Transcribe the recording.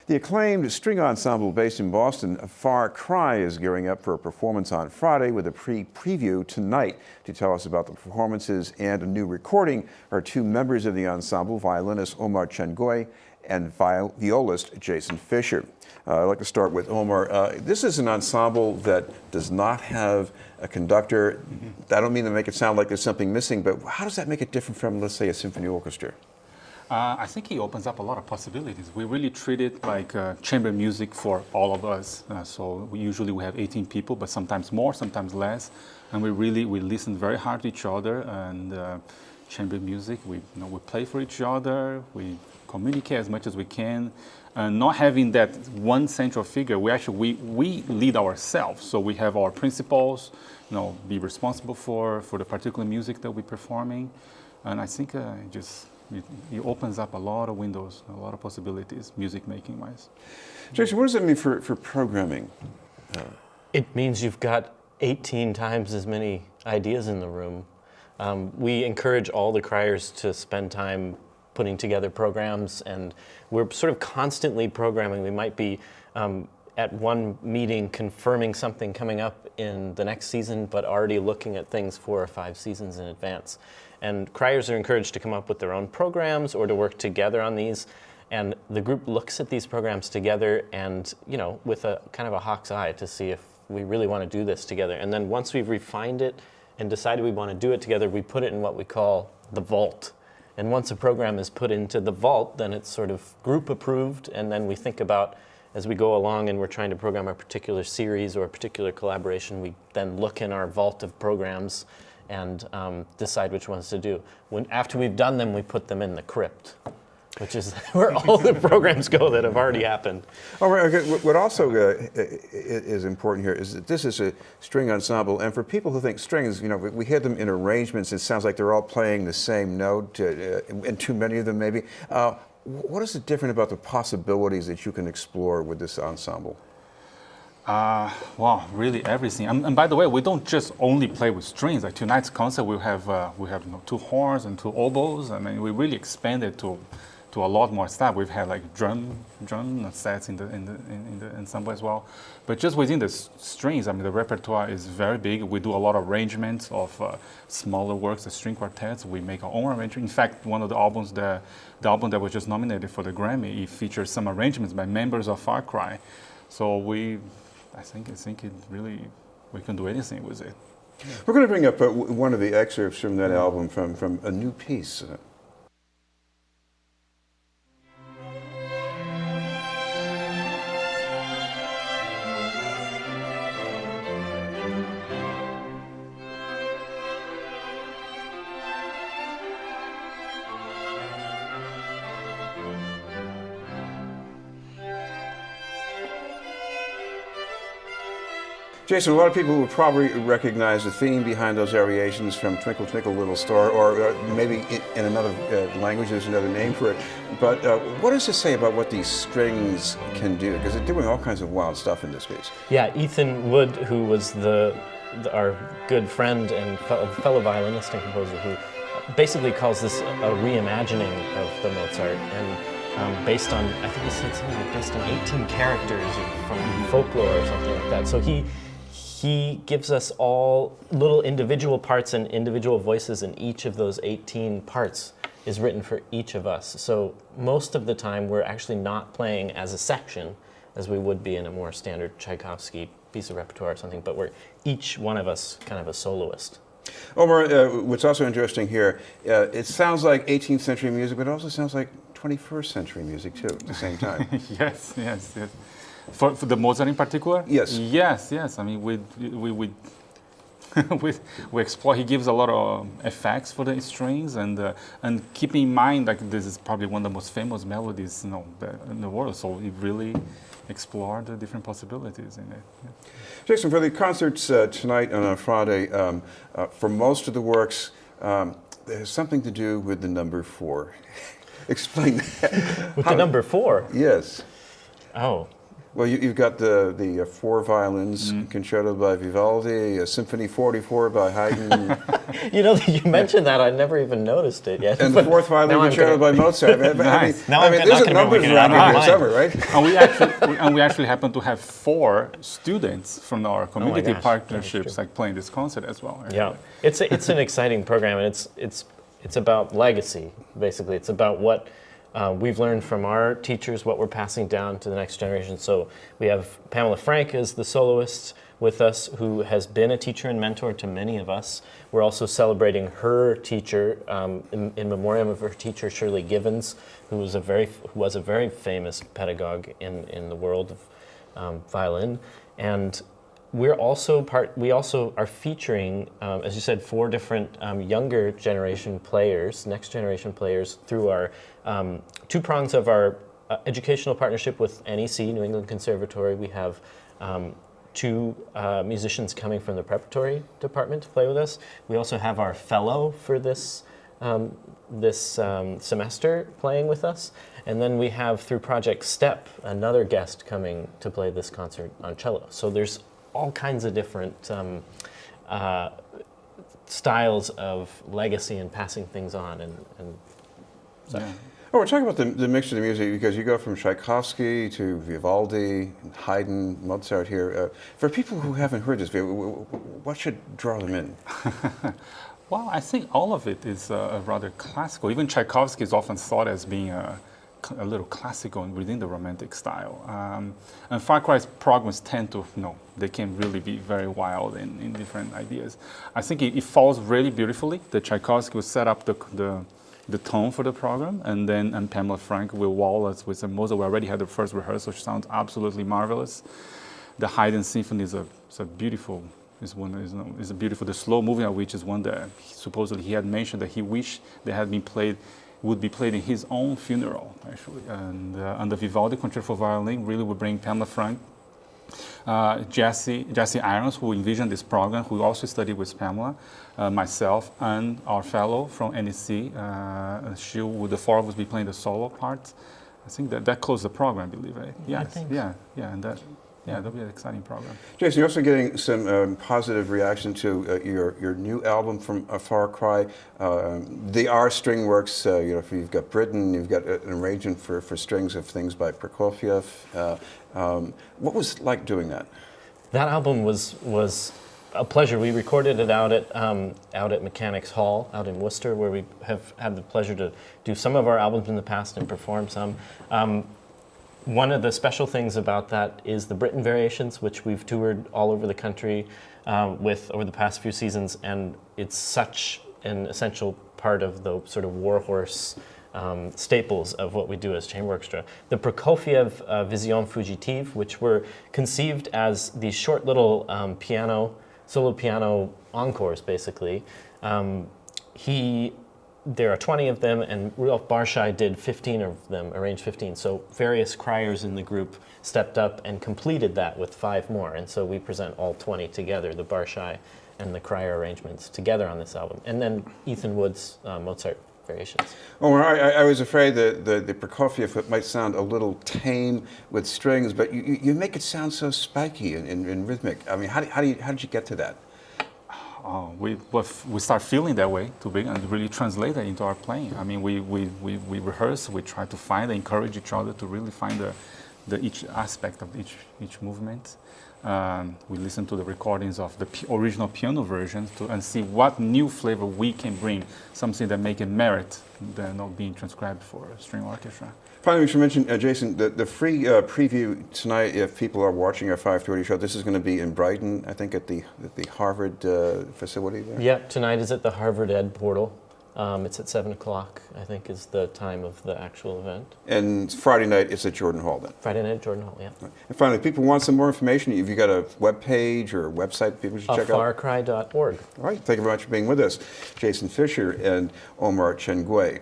The acclaimed string ensemble based in Boston, Far Cry, is gearing up for a performance on Friday with a preview tonight. To tell us about the performances and a new recording are two members of the ensemble, violinist Omar Chen Guey and violist Jason Fisher. I'd like to start with Omar. This is an ensemble that does not have a conductor. I don't mean to make it sound like there's something missing, but how does that make it different from, let's say, a symphony orchestra? I think it opens up a lot of possibilities. We really treat it like chamber music for all of us. So we usually have 18 people, but sometimes more, sometimes less. And we listen very hard to each other. And chamber music, we play for each other. We communicate as much as we can. Not having that one central figure, we lead ourselves. So we have our principals, be responsible for the particular music that we're performing. And I think it opens up a lot of windows, a lot of possibilities, music making wise. Jason, what does that mean for programming? It means you've got 18 times as many ideas in the room. We encourage all the criers to spend time putting together programs, and we're sort of constantly programming. We might be at one meeting confirming something coming up in the next season, but already looking at things 4 or 5 seasons in advance. And criers are encouraged to come up with their own programs or to work together on these. And the group looks at these programs together and, with a kind of a hawk's eye to see if we really want to do this together. And then once we've refined it and decided we want to do it together, we put it in what we call the vault. And once a program is put into the vault, then it's sort of group approved. And then we think about, as we go along and we're trying to program a particular series or a particular collaboration, we then look in our vault of programs and decide which ones to do. After we've done them, we put them in the crypt, which is where all the programs go that have already happened. All right, okay. What also is important here is that this is a string ensemble, and for people who think strings, we hear them in arrangements, it sounds like they're all playing the same note, and too many of them maybe. What is different about the possibilities that you can explore with this ensemble? Well, really everything. And by the way, we don't just only play with strings. Like tonight's concert, we have 2 horns and 2 oboes. I mean, we really expanded to a lot more stuff. We've had like drum sets in the ensemble as well. But just within the strings, I mean, the repertoire is very big. We do a lot of arrangements of smaller works, the string quartets. We make our own arrangement. In fact, one of the albums, the album that was just nominated for the Grammy, it features some arrangements by members of Far Cry. So I think it really, we can do anything with it. We're going to bring up one of the excerpts from that album from a new piece. Jason, a lot of people would probably recognize the theme behind those variations from Twinkle, Twinkle, Little Star, or maybe in another language, there's another name for it. But what does it say about what these strings can do? Because they're doing all kinds of wild stuff in this piece. Yeah, Ethan Wood, who was our good friend and fellow violinist and composer, who basically calls this a reimagining of the Mozart, and based on, I think he said something like based on 18 characters from folklore or something like that. So he gives us all little individual parts and individual voices, and each of those 18 parts is written for each of us. So most of the time we're actually not playing as a section as we would be in a more standard Tchaikovsky piece of repertoire or something, but we're each one of us kind of a soloist. Omar, what's also interesting here, it sounds like 18th century music, but it also sounds like 21st century music too at the same time. Yes. For the Mozart in particular? Yes. Yes. I mean, we explore. He gives a lot of effects for the strings, and keep in mind, like, this is probably one of the most famous melodies, in the world. So we really explored the different possibilities in it. Yeah. Jason, for the concerts tonight on Friday, for most of the works, there's something to do with the number 4. Explain that. With the number 4? Yes. Oh. Well, you've got the four violins, concerto by Vivaldi, a Symphony 44 by Haydn, You know, you mentioned that. I never even noticed it yet. and the fourth violin now I'm concerto by Mozart. Nice. Now I'm there's not gonna numbers be looking around at it here online. summer, right? And we actually happen to have 4 students from our community gosh, partnerships like playing this concert as well. Yeah, it's an exciting program, and it's about legacy. Basically, it's about what we've learned from our teachers, what we're passing down to the next generation. So we have Pamela Frank as the soloist with us, who has been a teacher and mentor to many of us. We're also celebrating her teacher in memoriam of her teacher Shirley Givens, who was a very famous pedagogue in the world of violin, and we also are featuring, as you said, 4 different younger generation players, next generation players, through our 2 prongs of our educational partnership with NEC, New England Conservatory. We have 2 musicians coming from the preparatory department to play with us. We also have our fellow for this semester playing with us. And then we have, through Project STEP, another guest coming to play this concert on cello. So there's all kinds of different styles of legacy and passing things on. And so. Yeah. Oh, we're talking about the mixture of the music because you go from Tchaikovsky to Vivaldi, Haydn, Mozart here. For people who haven't heard this, what should draw them in? Well, I think all of it is rather classical. Even Tchaikovsky is often thought as being a little classical within the Romantic style. And Far Cry's programs tend to, they can really be very wild in different ideas. I think it falls really beautifully. The Tchaikovsky will set up the tone for the program, and Pamela Frank will wall us with some Mozart. We already had the first rehearsal, which sounds absolutely marvelous. The Haydn Symphony is a beautiful. Is a beautiful. The slow moving of which is one that supposedly he had mentioned that he wished would be played in his own funeral, actually. And the Vivaldi Concerto for Violin really would bring Pamela Frank, Jesse Irons, who envisioned this program, who also studied with Pamela, myself, and our fellow from NEC. The 4 of us be playing the solo parts. I think that closed the program, I believe, right? Yes. I think so. Yeah, and that'll be an exciting program. Jason, you're also getting some positive reaction to your new album from Far Cry. The R string works. You've got Britain, you've got an arrangement for strings of things by Prokofiev. What was it like doing that? That album was a pleasure. We recorded it out at Mechanics Hall out in Worcester, where we have had the pleasure to do some of our albums in the past and perform some. One of the special things about that is the Britain variations, which we've toured all over the country with over the past few seasons, and it's such an essential part of the sort of warhorse staples of what we do as chamber orchestra. The Prokofiev Vision Fugitive, which were conceived as these short little solo piano encores, basically. There are 20 of them, and Rudolf Barschai did 15 of them, arranged 15. So various criers in the group stepped up and completed that with 5 more. And so we present all 20 together, the Barschai and the crier arrangements together on this album. And then Ethan Wood's Mozart variations. Omar, I was afraid that the Prokofiev might sound a little tame with strings, but you make it sound so spiky and rhythmic. I mean, how did you get to that? We start feeling that way and really translate that into our playing. I mean, we rehearse, we try to encourage each other to really find each aspect of each movement. We listen to the recordings of the original piano versions and see what new flavor we can bring, something that make it merit than not being transcribed for a string orchestra. Finally, we should mention, Jason, the free preview tonight, if people are watching our 5:30 show, this is going to be in Brighton, I think at the Harvard facility there? Yeah, tonight is at the Harvard Ed Portal. It's at 7 o'clock, I think, is the time of the actual event. And Friday night, it's at Jordan Hall then? Friday night at Jordan Hall, yeah. And finally, if people want some more information, have you got a web page or a website people should check out? farcry.org. All right, thank you very much for being with us. Jason Fisher and Omar Chen Guey.